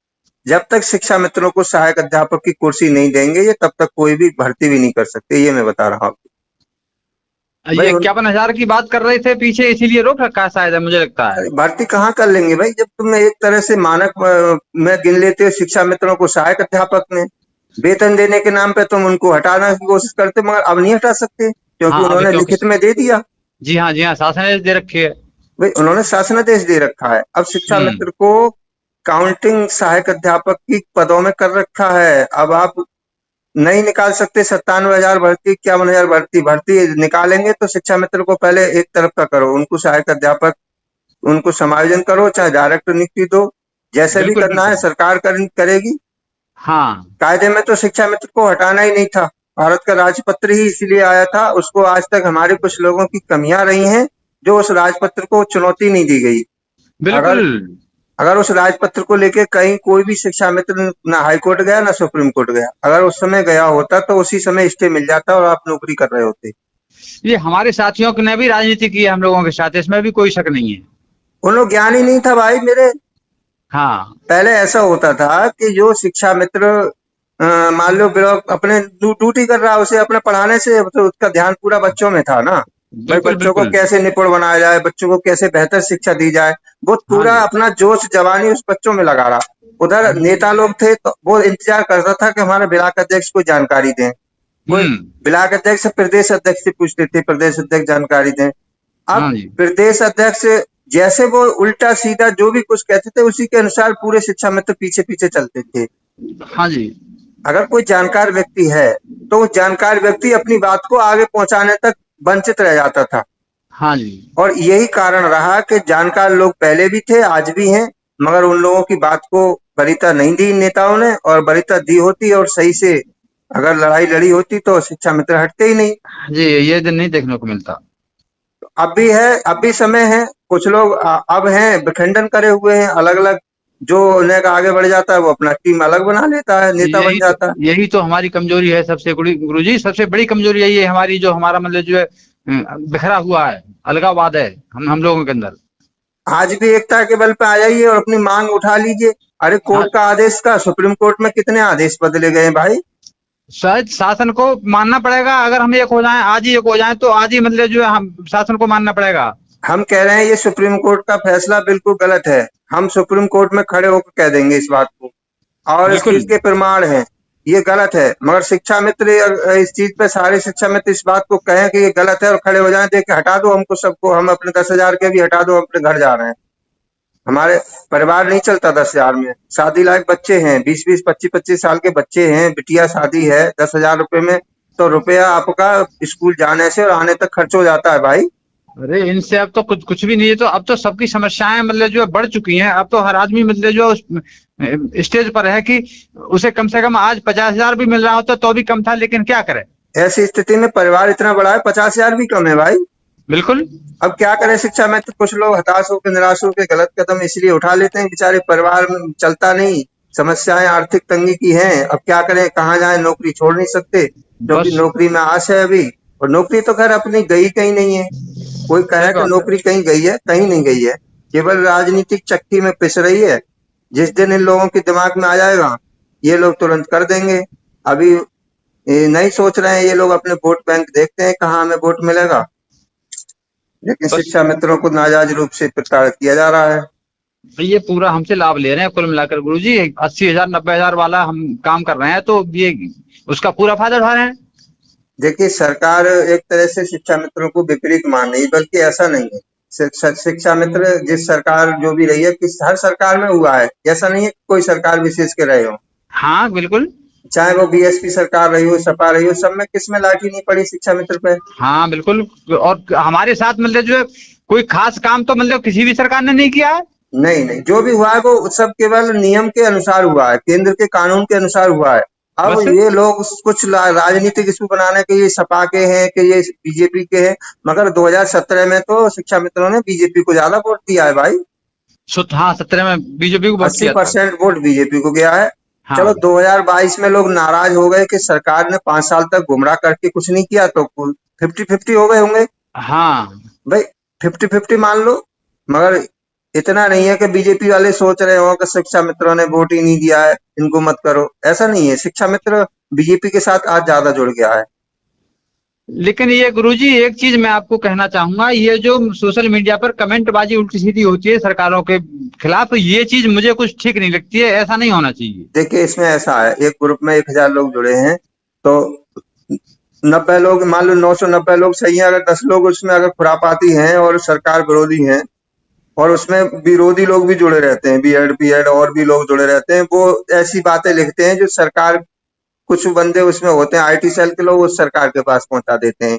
जब तक शिक्षा मित्रों को सहायक अध्यापक की कुर्सी नहीं देंगे ये तब तक कोई भी भर्ती भी नहीं कर सकते, ये मैं बता रहा हूँ। ये 51,000 की बात कर रहे थे पीछे, इसीलिए रोक रखा है शायद, मुझे लगता है। भर्ती कहाँ कर लेंगे भाई, जब तुम एक तरह से मानक में गिन लेते हो शिक्षा मित्रों को सहायक अध्यापक में, वेतन देने के नाम पे तुम उनको हटाने की कोशिश करते, मगर अब नहीं हटा सकते क्योंकि उन्होंने लिखित में दे दिया। जी हाँ, शासनादेश दे रखे है भाई, उन्होंने शासनादेश दे रखा है। अब शिक्षा मित्र को काउंटिंग सहायक अध्यापक की पदों में कर रखा है। अब आप नहीं निकाल सकते 97,000 भर्ती, 51,000 भर्ती निकालेंगे तो शिक्षा मित्र को पहले एक तरफ का करो, उनको सहायक अध्यापक उनको समायोजन करो, चाहे डायरेक्ट नियुक्ति दो, जैसे भी करना है सरकार करेगी। हाँ, कायदे में तो शिक्षा मित्र को हटाना ही नहीं था, भारत का राजपत्र ही इसलिए आया था, उसको आज तक हमारे कुछ लोगों की कमियां रही हैं जो उस राजपत्र को चुनौती नहीं दी गई। बिल्कुल, अगर उस राजपत्र को लेके कहीं कोई भी शिक्षा मित्र ना हाई कोर्ट गया ना सुप्रीम कोर्ट गया, अगर उस समय गया होता तो उसी समय स्टे मिल जाता और आप नौकरी कर रहे होते। ये हमारे साथियों ने भी राजनीति की है हम लोगों के साथ, इसमें भी कोई शक नहीं है। उन लोग ज्ञान ही नहीं था भाई मेरे। हाँ पहले ऐसा होता था कि जो शिक्षा मित्र मान लो ब्लॉक अपने ड्यूटी कर रहा है, उसे अपने पढ़ाने से तो उसका ध्यान पूरा बच्चों में था ना। भाई बिल्कुल बच्चों को बिल्कुल। कैसे निपुण बनाया जाए, बच्चों को कैसे बेहतर शिक्षा दी जाए, वो हाँ पूरा जी। अपना जोश जवानी उस बच्चों में लगा रहा। उधर नेता लोग थे तो वो इंतजार करता था कि हमारे ब्लॉक अध्यक्ष को जानकारी दें, कोई हम्म। ब्लॉक अध्यक्ष से प्रदेश अध्यक्ष से पूछते थे, प्रदेश अध्यक्ष जानकारी दें। अब हाँ जी। प्रदेश अध्यक्ष जैसे वो उल्टा सीधा जो भी कुछ कहते थे उसी के अनुसार पूरे शिक्षा मित्र पीछे पीछे चलते थे। हाँ जी। अगर कोई जानकार व्यक्ति है तो वो जानकार व्यक्ति अपनी बात को आगे पहुंचाने तक वंचित रह जाता था। हाँ जी। और यही कारण रहा कि जानकार लोग पहले भी थे, आज भी हैं, मगर उन लोगों की बात को वरीयता नहीं दी नेताओं ने, और वरीयता दी होती और सही से अगर लड़ाई लड़ी होती तो शिक्षा मित्र हटते ही नहीं। जी ये दिन नहीं देखने को मिलता। अब भी है, अब भी समय है। कुछ लोग अब हैं विखंडन करे हुए हैं अलग अलग। जो उन्हें आगे बढ़ जाता है वो अपना टीम अलग बना लेता है, नेता बन जाता है। यही तो हमारी कमजोरी है सबसे बड़ी गुरुजी, सबसे बड़ी कमजोरी यही है हमारी, जो हमारा मतलब जो है बिखरा हुआ है, अलगाववाद है हम लोगों के अंदर। आज भी एकता के बल पे आ जाइए और अपनी मांग उठा लीजिए। अरे हाँ, कोर्ट का आदेश का, सुप्रीम कोर्ट में कितने आदेश बदले गए भाई। शायद शासन को मानना पड़ेगा। अगर हम एक हो जाएं, आज ही एक हो जाएं, तो आज ही मतलब जो है हम शासन को मानना पड़ेगा। हम कह रहे हैं ये सुप्रीम कोर्ट का फैसला बिल्कुल गलत है। हम सुप्रीम कोर्ट में खड़े होकर कह देंगे इस बात को, और इस बिल्कुल। चीज के प्रमाण हैं, ये गलत है। मगर शिक्षा मित्र इस चीज पे, सारे शिक्षा मित्र इस बात को कहें कि ये गलत है और खड़े हो जाएं, देख के हटा दो हमको सबको, हम अपने 10,000 के भी हटा दो, हम अपने घर जा रहे हैं। हमारे परिवार नहीं चलता 10,000 में। शादी लायक बच्चे हैं, 20-20, 25-25 साल के बच्चे हैं, बिटिया शादी है, 10,000 रुपए में तो रुपया आपका स्कूल जाने से और आने तक खर्च हो जाता है भाई। अरे इनसे अब तो कुछ कुछ भी नहीं है। तो अब तो सबकी समस्याएं मतलब जो है बढ़ चुकी हैं। अब तो हर आदमी मतलब जो उस स्टेज पर है कि उसे कम से कम आज 50,000 भी मिल रहा होता तो भी कम था, लेकिन क्या करे। ऐसी स्थिति में परिवार इतना बड़ा है, 50,000 भी कम है भाई। बिल्कुल। अब क्या करें शिक्षा में, तो कुछ लोग हताश होकर, निराश होकर गलत कदम इसलिए उठा लेते हैं, बेचारे परिवार में चलता नहीं, समस्याएं आर्थिक तंगी की हैं। अब क्या करें, कहाँ जाएं, नौकरी छोड़ नहीं सकते क्योंकि बस नौकरी में आस है अभी। और नौकरी तो खैर अपनी गई कहीं नहीं है। कोई सही कहे कि बात है। नौकरी कहीं गई है, कहीं नहीं गई है, केवल राजनीतिक चक्की में पिस रही है। जिस दिन इन लोगों के दिमाग में आ जाएगा ये लोग तुरंत कर देंगे। अभी ये नहीं सोच रहे हैं ये लोग, अपने वोट बैंक देखते हैं कहाँ हमें वोट मिलेगा, लेकिन बस शिक्षा मित्रों को नाजायज रूप से प्रताड़ित किया जा रहा है। ये पूरा हमसे लाभ ले रहे हैं कुल मिलाकर गुरुजी। 80,000 90,000 वाला हम काम कर रहे हैं तो ये उसका पूरा फायदा उठा रहे हैं। देखिए सरकार एक तरह से शिक्षा मित्रों को विपरीत मान रही है, बल्कि ऐसा नहीं है। शिक्षा मित्र जिस सरकार जो भी रही है, किस हर सरकार में हुआ है, ऐसा नहीं है कि कोई सरकार विशेष के रहे हो। हाँ बिल्कुल। चाहे वो बीएसपी सरकार रही हो, सपा रही हो, सब में किसमें लाठी नहीं पड़ी शिक्षा मित्र पे। हाँ बिल्कुल। और हमारे साथ मतलब जो है कोई खास काम तो मतलब किसी भी सरकार ने नहीं किया है। नहीं नहीं, जो भी हुआ है वो सब केवल नियम के अनुसार हुआ है, केंद्र के कानून के अनुसार हुआ है। अब बस ये लोग कुछ राजनीतिक इशू बनाने के ये सपा के हैं कि ये बीजेपी के हैं, मगर 2017 में तो शिक्षा मित्रों ने बीजेपी को ज्यादा वोट दिया है भाई। हाँ 17 में बीजेपी को वोट किया था। 80% वोट बीजेपी को गया है। हाँ चलो 2022 में लोग नाराज हो गए कि सरकार ने 5 साल तक गुमराह करके कुछ नहीं किया, तो 50-50 हो गए होंगे हाँ। भाई। 50-50 मान लो, मगर इतना नहीं है कि बीजेपी वाले सोच रहे हो कि शिक्षा मित्रों ने वोट ही नहीं दिया है, इनको मत करो। ऐसा नहीं है, शिक्षा मित्र बीजेपी के साथ आज ज्यादा जुड़ गया है। लेकिन ये गुरुजी एक चीज मैं आपको कहना चाहूंगा, ये जो सोशल मीडिया पर कमेंटबाजी उल्टी सीधी होती है सरकारों के खिलाफ, तो ये चीज मुझे कुछ ठीक नहीं लगती है। ऐसा नहीं होना चाहिए। देखिए इसमें ऐसा है, एक ग्रुप में 1,000 लोग जुड़े हैं तो 90 लोग, मान लो 990 लोग सही है, अगर 10 लोग उसमें अगर खुरापाती हैं और सरकार विरोधी हैं, और उसमें विरोधी लोग भी जुड़े रहते हैं, बीएड और भी लोग जुड़े रहते हैं, वो ऐसी बातें लिखते हैं जो सरकार, कुछ बंदे उसमें होते हैं आईटी सेल के लोग, उस सरकार के पास पहुंचा देते हैं,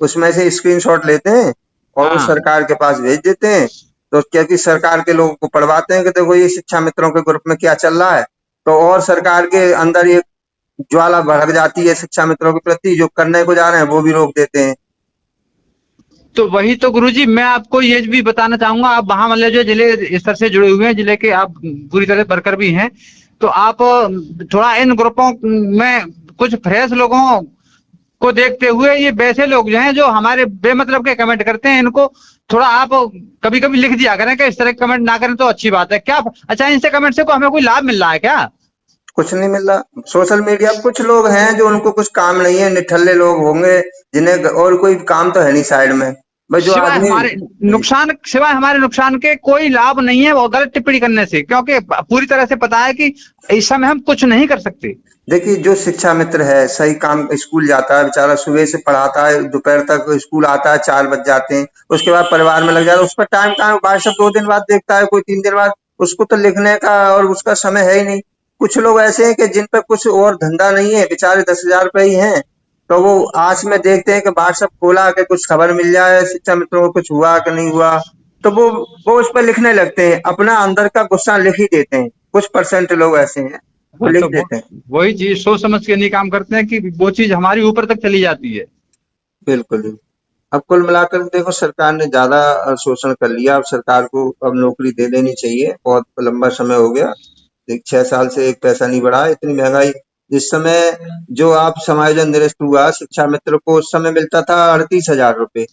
उसमें से स्क्रीनशॉट लेते हैं और वो हाँ सरकार के पास भेज देते हैं। तो क्योंकि सरकार के लोगों को पढ़वाते हैं कि देखो ये शिक्षा मित्रों के ग्रुप में क्या चल रहा है, तो और सरकार के अंदर एक ज्वाला भड़क जाती है शिक्षा मित्रों के प्रति, जो करने को जा रहे हैं वो भी रोक देते हैं। तो वही तो गुरुजी मैं आपको ये भी बताना चाहूंगा, आप वहां मतलब जो जिले स्तर से जुड़े हुए हैं, जिले के आप पूरी तरह वर्कर भी हैं, तो आप थोड़ा इन ग्रुपों में कुछ फ्रेश लोगों को देखते हुए ये वैसे लोग जो हैं जो हमारे बेमतलब के कमेंट करते हैं, इनको थोड़ा आप कभी कभी लिख दिया करें कि इस तरह के कमेंट ना करें तो अच्छी बात है। क्या अच्छा, इनसे कमेंट से को हमें कोई लाभ मिल रहा है क्या? कुछ नहीं मिल रहा। सोशल मीडिया कुछ लोग हैं जो उनको कुछ काम नहीं है, निठल्ले लोग होंगे जिन्हें और कोई काम तो है नहीं साइड में, भाई जो सिवाय आदमी। हमारे सिवाय हमारे नुकसान के कोई लाभ नहीं है वो गलत टिप्पणी करने से, क्योंकि पूरी तरह से पता है कि इस समय हम कुछ नहीं कर सकते। देखिए जो शिक्षा मित्र है सही काम, स्कूल जाता है बेचारा, सुबह से पढ़ाता है, दोपहर तक स्कूल आता है, 4 बज जाते हैं, उसके बाद परिवार में लग जाता है, उस पर टाइम कहाँ, व्हाट्सएप 2 दिन बाद देखता है, कोई 3 दिन बाद, उसको तो लिखने का और उसका समय है ही नहीं। कुछ लोग ऐसे हैं कि जिन पर कुछ और धंधा नहीं है, बेचारे 10,000 रुपए ही हैं, तो वो आस में देखते हैं कि व्हाट्सएप खोला कि कुछ खबर मिल जाए, शिक्षा मित्रों को कुछ हुआ कि नहीं हुआ, तो वो उस पर लिखने लगते हैं, अपना अंदर का गुस्सा लिख ही देते हैं। कुछ परसेंट लोग ऐसे हैं वो हाँ, लिख तो देते हैं। वही चीज सोच समझ के नहीं काम करते हैं कि वो चीज हमारी ऊपर तक चली जाती है। बिल्कुल। अब कुल मिलाकर देखो सरकार ने ज्यादा शोषण कर लिया, अब सरकार को अब नौकरी दे देनी चाहिए, बहुत लंबा समय हो गया, 6 साल से एक पैसा नहीं बढ़ा, इतनी महंगाई। जिस समय जो आप समायोजन निरस्त हुआ शिक्षा मित्र को, उस समय मिलता था 38,000 रुपए, और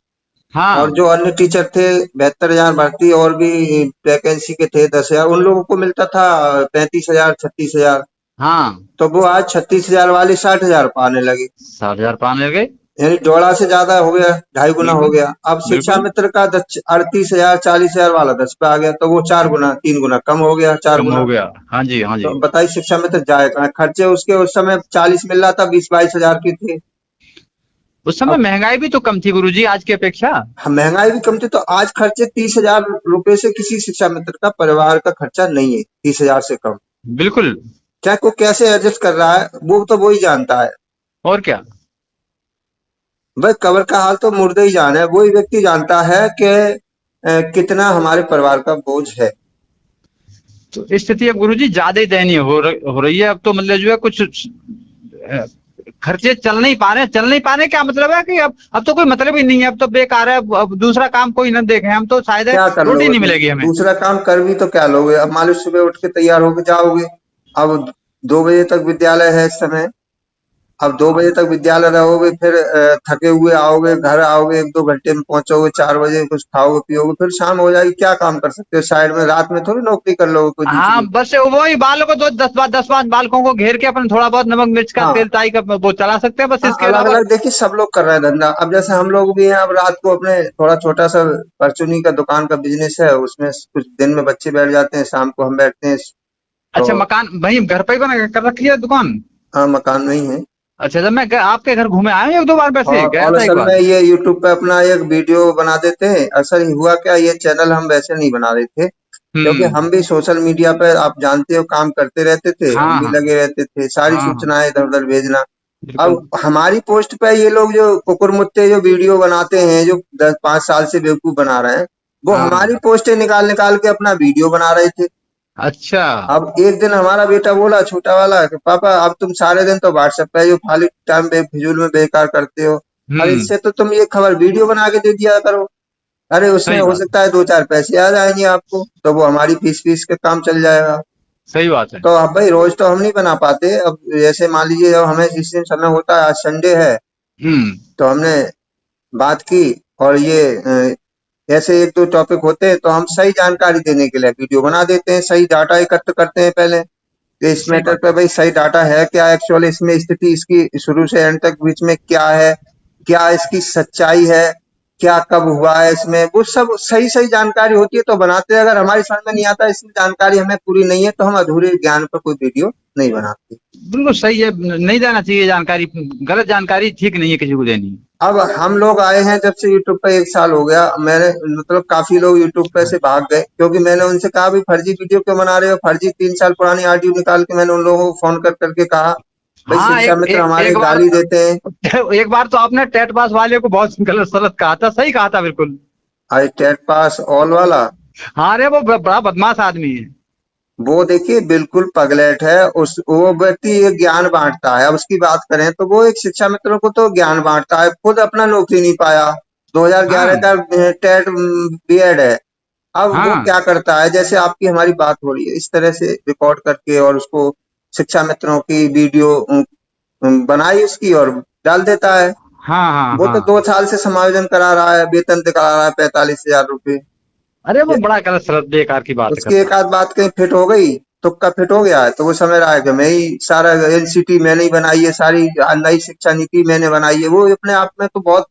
हाँ जो अन्य टीचर थे 72,000 भर्ती और भी वैकेंसी के थे 10,000, उन लोगों को मिलता था 35,000 36,000। हाँ, तो वो आज 36,000 वाले 60,000 पाने लगे, 60,000 पाने लगे। यानी डोला से ज्यादा हो गया, 2.5 गुना हो बिल्कुल गया। अब शिक्षा बिल्कुल मित्र का 38,000 40,000 वाला 10 पे आ गया, तो वो 4 गुना 3 गुना कम हो गया, चार कम हो गुना गया। हाँ जी, हाँ तो जी। बताइए शिक्षा मित्र जाए कहाँ? खर्चे उसके उस समय 40 मिल रहा था, 20-22 हजार की थे। उस समय अब महंगाई भी तो कम थी गुरुजी आज की अपेक्षा। महंगाई भी कम थी, तो आज खर्चे 30,000 रुपए से किसी शिक्षा मित्र का परिवार का खर्चा नहीं है, 30,000 से कम। बिल्कुल। क्या को कैसे एडजस्ट कर रहा है वो तो वही जानता है। और क्या। भाई कब्र का हाल तो मुर्दे ही जाने, वही व्यक्ति जानता है कि कितना हमारे परिवार का बोझ है। तो स्थिति अब गुरुजी ज्यादा ही दयनीय हो रही है। अब तो मतलब जो है कुछ खर्चे चल नहीं पा रहे। चल नहीं पा रहे क्या मतलब है कि अब तो कोई मतलब ही नहीं है, अब तो बेकार है। अब दूसरा काम कोई न देखे, हम तो शायद क्या कर रोटी लोगे नहीं तुम? मिलेगी हमें। दूसरा काम कर भी तो क्या लोगे? अब मान लो सुबह उठ के तैयार होके जाओगे, अब 2 बजे तक विद्यालय है इस समय, अब 2 बजे तक विद्यालय रहोगे, फिर थके हुए आओगे, घर आओगे, 1-2 घंटे में पहुंचोगे, 4 बजे कुछ खाओगे पियोगे, फिर शाम हो जाएगी, क्या काम कर सकते हो साइड में? रात में थोड़ी नौकरी कर लोगे कोई हाँ, दूसरी। बस वही बालों को 10-5 बालकों को घेर के अपन थोड़ा बहुत नमक मिर्च का हाँ तेल ताई का वो चला सकते हैं, बस हाँ, इसके अलग अलावा। अलग देखिए सब लोग कर रहे हैं धंधा। अब जैसे हम लोग भी हैं, अब रात को अपने थोड़ा छोटा सा परचूनी का दुकान का बिजनेस है, उसमें कुछ दिन में बच्चे बैठ जाते हैं, शाम को हम बैठते हैं। अच्छा, तो मकान वही घर पे ही बना कर रखी है दुकान? हाँ, मकान में ही है। अच्छा, जब मैं आपके घर घूमे आया हूँ 1-2 बार, वैसे गया और था एक असल बार। में ये यूट्यूब पे अपना एक वीडियो बना देते हैं। असल हुआ क्या, ये चैनल हम वैसे नहीं बना रहे थे, क्योंकि हम्म। हम भी सोशल मीडिया पे आप जानते हो काम करते रहते थे, हम हाँ भी हाँ लगे रहते थे, सारी हाँ हाँ, सूचनाएं इधर उधर भेजना। बिल्कुल। अब हमारी पोस्ट पे ये लोग जो कुकुरमुत्ते जो वीडियो बनाते हैं, जो 10-5 साल से बेवकूफ बना रहे हैं, वो हाँ। हमारी पोस्टें निकाल निकाल के अपना वीडियो बना रहे थे। अच्छा। अब एक दिन हमारा बेटा बोला, छोटा वाला, कि पापा अब तुम सारे दिन तो व्हाट्सएप पे जो फालतू टाइम फिजूल में बेकार करते हो, अरे हम्म। इससे तो तुम ये खबर वीडियो बना के दे दिया करो, अरे उसमें सही हो बात। सकता है 2-4 पैसे आ जाएंगे आपको, तो वो हमारी फीस फीस का काम चल जाएगा। सही बात है। तो अब भाई रोज तो हम नहीं बना पाते, अब जैसे मान लीजिए जब हमें जिस दिन समय होता है, आज संडे है, हम्म। तो हमने बात की, और ये ऐसे 1-2 टॉपिक होते हैं तो हम सही जानकारी देने के लिए वीडियो बना देते हैं, सही डाटा एकत्र करते हैं पहले कि इस सही मैटर बात पे है। भाई सही डाटा है क्या, एक्चुअल इसमें स्थिति इसकी शुरू से एंड तक बीच में क्या है, क्या इसकी सच्चाई है, क्या कब हुआ है, इसमें वो सब सही सही जानकारी होती है तो बनाते हैं। अगर हमारी समझ में नहीं आता, इसकी जानकारी हमें पूरी नहीं है, तो हम अधूरे ज्ञान पर कोई वीडियो नहीं बनाते। बिल्कुल सही है, नहीं देना चाहिए जानकारी। गलत जानकारी ठीक नहीं है किसी को देनी। अब हम लोग आए हैं जब से यूट्यूब पे 1 साल हो गया, मैंने मतलब काफी लोग यूट्यूब पे से भाग गए, क्योंकि मैंने उनसे कहा भी फर्जी वीडियो क्यों बना रहे हो, फर्जी 3 साल पुरानी ऑडियो निकाल के मैंने उन लोगों को फोन कर करके कहा, भाई हाँ, शिक्षा मित्र हमारे एक बार गाली देते हैं। एक बार तो आपने टेट पास वाले को बहुत गलत सलत कहा था, सही कहा था बिल्कुल। आई टेट पास ऑल वाला, हाँ रे, वो बड़ा बदमाश आदमी है। वो देखिए बिल्कुल पगलेट है। उस वो व्यक्ति एक ज्ञान बांटता है, अब उसकी बात करें तो वो एक शिक्षा मित्रों को तो ज्ञान बांटता है, खुद अपना नौकरी नहीं पाया, 2011 हाँ का टेट बीएड है। अब वो हाँ। क्या करता है, जैसे आपकी हमारी बात हो रही है, इस तरह से रिकॉर्ड करके और उसको शिक्षा मित्रों की वीडियो बनाई उसकी, और डाल देता है। हाँ हाँ वो तो हाँ। 2 साल से समायोजन करा रहा है, वेतन करा रहा है 45,000 रुपये। अरे वो बड़ा गलत सलत बेकार की बात उसकी एक करता है। आध बात कहीं फिट हो गई, तुक्का फिट हो गया है, तो वो समझ रहा है कि मैं ही सारा एनसीटी मैंने ही बनाई है, सारी नई शिक्षा नीति मैंने बनाई है। वो अपने आप में तो बहुत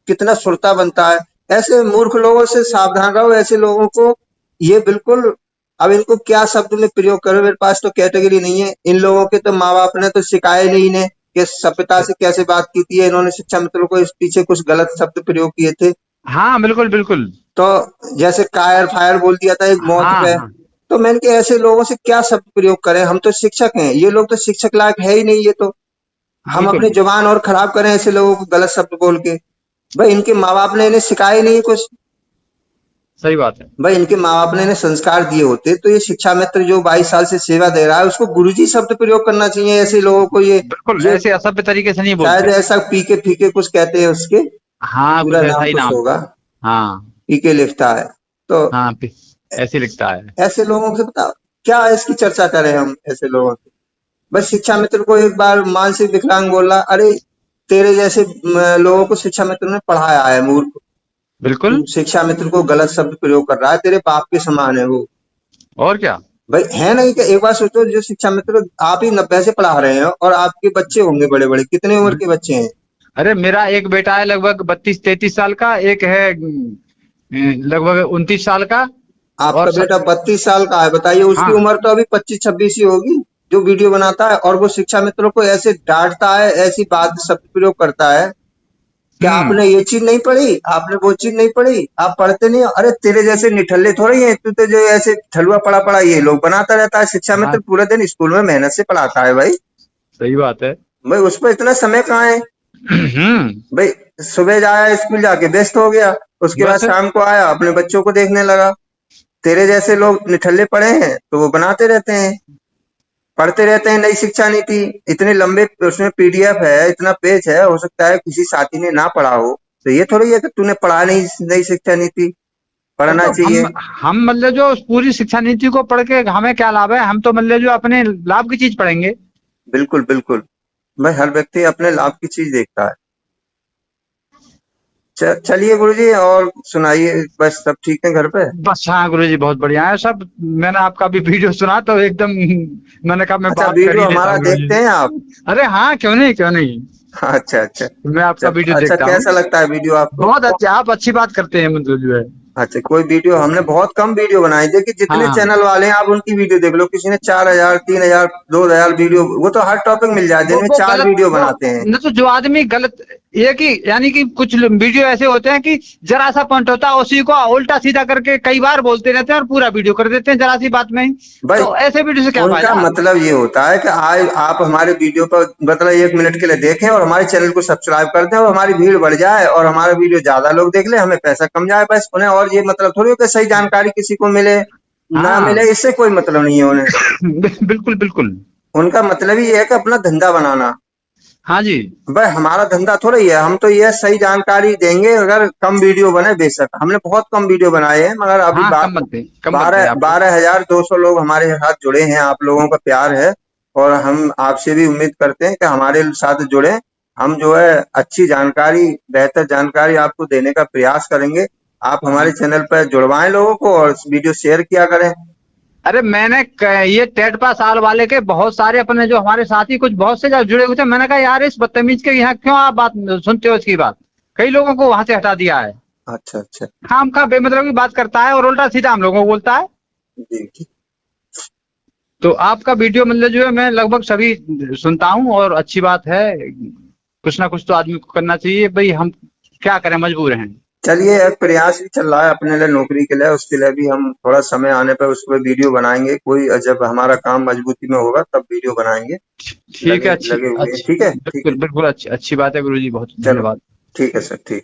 कितना सुरता बनता है। ऐसे मूर्ख लोगों से सावधान रहो, ऐसे लोगों को ये बिल्कुल। अब इनको क्या शब्द में प्रयोग करो, मेरे पास तो कैटेगरी नहीं है। इन लोगों के तो माँ बाप ने तो सिखाया नहीं इन्हें कि सभ्यता से कैसे बात की थी। इन्होंने शिक्षा मित्रों को इस पीछे कुछ गलत शब्द प्रयोग किए थे। हाँ बिल्कुल बिल्कुल। तो जैसे कायर फायर बोल दिया था एक मौत हाँ पे। हाँ तो मैंने कहा ऐसे लोगों से क्या शब्द प्रयोग करें, हम तो शिक्षक हैं, ये लोग तो शिक्षक लायक है ही नहीं। ये तो हम अपनी बिल्कुल जुबान और खराब करें ऐसे लोगों को गलत शब्द बोल के। भाई इनके माँ बाप ने इन्हें सिखाया ही नहीं कुछ। सही बात है। भाई इनके माँ बाप ने इन्हें संस्कार दिए होते तो ये शिक्षा मित्र जो 22 साल से सेवा दे रहा है उसको गुरुजी शब्द प्रयोग करना चाहिए ऐसे लोगों को। बिल्कुल ये ऐसे असभ्य तरीके से नहीं शायद बोलते। ऐसा पीके फीके कुछ कहते हैं उसके, हाँ पूरा कुछ ऐसा नाम ही कुछ नाम। होगा। हाँ पीके लिखता है। तो हाँ ऐसे लिखता है। ऐसे लोगों से बताओ क्या इसकी चर्चा करें हम ऐसे लोगों से। बस शिक्षा मित्र को एक बार मानसिक विकलांग बोला, अरे तेरे जैसे लोगों को शिक्षा मित्र ने पढ़ाया है मूर्ख। बिल्कुल। तू शिक्षा मित्र को गलत शब्द प्रयोग कर रहा है, तेरे बाप के समान है वो। और क्या। भाई है नहीं कि एक बार सोचो, जो शिक्षा मित्र आप ही 90 से पढ़ा रहे हैं और आपके बच्चे होंगे बड़े बड़े, कितने उम्र के बच्चे हैं? अरे मेरा एक बेटा है लगभग 32-33 साल का, एक है लगभग 29 साल का। और आपका बेटा 32 साल का है, बताइए उसकी हाँ उम्र तो अभी 25-26 ही होगी। जो वीडियो बनाता है और वो शिक्षा मित्रों को ऐसे डांटता है, ऐसी बात शब्द प्रयोग करता है। क्या हम्म। आपने ये चीज नहीं पढ़ी, आपने वो चीज नहीं पढ़ी, आप पढ़ते नहीं हो? अरे तेरे जैसे निठल्ले थोड़ी हैं, तू तो जो ऐसे ठलुआ पड़ा पड़ा ये लोग बनाता रहता है। शिक्षा हाँ मित्र पूरे दिन स्कूल में मेहनत से पढ़ाता है भाई। सही बात है। भाई उस पर इतना समय कहाँ है? हम्म। भाई सुबह जाया स्कूल जाके व्यस्त हो गया, उसके बाद बस। शाम को आया अपने बच्चों को देखने लगा। तेरे जैसे लोग निठल्ले पड़े हैं तो वो बनाते रहते हैं, पढ़ते रहते हैं नई शिक्षा नीति। इतने लंबे उसमें पीडीएफ है, इतना पेज है, हो सकता है किसी साथी ने ना पढ़ा हो। तो ये थोड़ी है कि तूने पढ़ा नहीं नई शिक्षा नीति, अरे पढ़ना तो चाहिए। हम मतलब जो पूरी शिक्षा नीति को पढ़ के हमें क्या लाभ है, हम तो मतलब जो अपने लाभ की चीज पढ़ेंगे। बिल्कुल बिल्कुल। भाई हर व्यक्ति अपने लाभ की चीज देखता है। चलिए गुरुजी, और सुनाइए, बस सब ठीक है घर पे? बस हाँ गुरु जी बहुत बढ़िया है सब। मैंने आपका भी वीडियो सुना तो एकदम मैंने कहा मैं अच्छा, बात कर वीडियो ही लेता हमारा हूँ गुरु जी देखते हैं आप? से। अरे हाँ क्यों नहीं क्यों नहीं। अच्छा अच्छा। मैं आपका वीडियो अच्छा, देखता हूँ। कैसा लगता है वीडियो आपको? बहुत अच्छा, आप अच्छी बात करते हैं मतलब जो है। अच्छा, कोई वीडियो हमने बहुत कम वीडियो बनाई। देखिए जितने हाँ चैनल वाले हैं आप उनकी वीडियो देख लो, किसी ने 4,000 3,000 2,000 वीडियो, वो तो हर टॉपिक मिल जाए, दिन में वो 4 गलत वीडियो वो बनाते हैं। न तो जो आदमी गलत ये कि यानी कि कुछ वीडियो ऐसे होते हैं कि जरा सा पॉइंट होता है उसी को उल्टा सीधा करके कई बार बोलते रहते हैं और पूरा वीडियो कर देते हैं जरा सी बात में ही। भाई तो ऐसे वीडियो से क्या उनका फायदा। मतलब ये होता है कि आज आप हमारे वीडियो पर मतलब 1 मिनट के लिए देखें और हमारे चैनल को सब्सक्राइब कर दें और हमारी भीड़ बढ़ जाए और हमारा वीडियो ज्यादा लोग देख ले, हमें पैसा कम जाए, बस उन्हें और ये मतलब थोड़ी हो कि सही जानकारी किसी को मिले ना हाँ मिले, इससे कोई मतलब नहीं है उन्हें। बिल्कुल बिल्कुल। उनका मतलब ही ये है कि अपना धंधा बनाना। हाँ जी। भाई हमारा धंधा थोड़ा ही है, हम तो ये सही जानकारी देंगे। अगर कम वीडियो बने, बेशक हमने बहुत कम वीडियो बनाए हैं, मगर अभी हाँ कम बनते हैं बारह आपके। 12,200 लोग हमारे साथ जुड़े हैं। आप लोगों का प्यार है और हम आपसे भी उम्मीद करते हैं कि हमारे साथ जुड़े। हम जो है अच्छी जानकारी, बेहतर जानकारी आपको देने का प्रयास करेंगे। आप हमारे चैनल पर जुड़वाएं लोगों को और वीडियो शेयर किया करें। अरे मैंने ये टेट पास साल वाले के बहुत सारे अपने जो हमारे साथी कुछ बहुत से जुड़े हुए थे, मैंने कहा यार इस बदतमीज के यहाँ क्यों आप बात सुनते हो इसकी बात। कई लोगों को वहां से हटा दिया है। अच्छा अच्छा। खाम खा बेमतलब की बात करता है और उल्टा सीधा हम लोगों को बोलता है। जी जी। तो आपका वीडियो मतलब जो है मैं लगभग सभी सुनता हूँ और अच्छी बात है। कुछ ना कुछ तो आदमी को करना चाहिए भाई, हम क्या करें मजबूर हैं। चलिए, एक प्रयास भी चल रहा है अपने लिए नौकरी के लिए, उसके लिए भी हम थोड़ा समय आने पर उस पर वीडियो बनाएंगे। कोई जब हमारा काम मजबूती में होगा तब वीडियो बनाएंगे। ठीक है। अच्छी लगे हुए हैं। अच्छी ठीक है, ठीक बिल्कुल है। बिल्कुल अच्छी अच्छी बात है गुरु जी, बहुत चलो, धन्यवाद। ठीक है सर, ठीक।